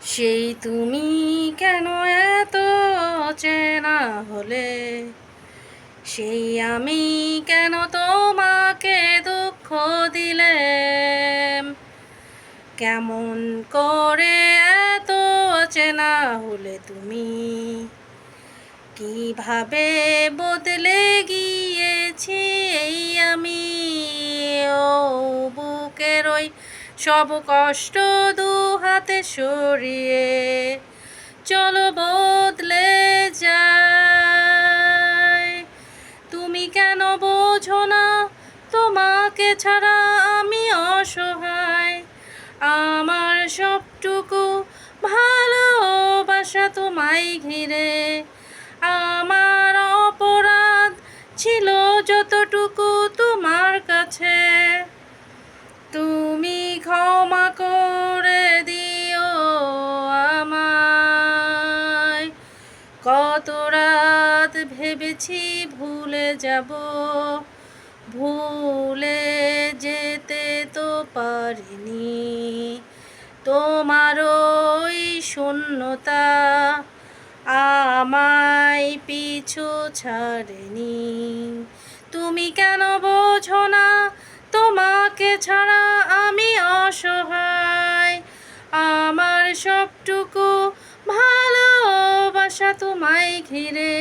সেই তুমি কেন এত চেনা হলে, সেই আমি কেন তোমাকে দুঃখ দিলে, কেমন করে এত চেনা হলে তুমি, কিভাবে বদলে গিয়েছি এই আমি। ও বুকের ওই সব কষ্ট দু হাতে সরিয়ে চলো বদলে যায়। তুমি কেন বোঝো না তোমাকে ছাড়া আমি অসহায়, আমার সবটুকু ভালোবাসা তোমায় ঘিরে, আমার অপরাধ ছিল যতটুকু তোমার কাছে, তুমি ক্ষমা করে দিও আমায়। কত রাত ভেবেছি ভুলে যাব, ভুলে যেতে তো পারিনি, তোমার ওই শূন্যতা আমায় পিছু ছাড়েনি। তুমি কেন বোঝো না তোমাকে ছাড়া আমি অসহায়, আমার সবটুকু ভালোবাসা তোমায় ঘিরে,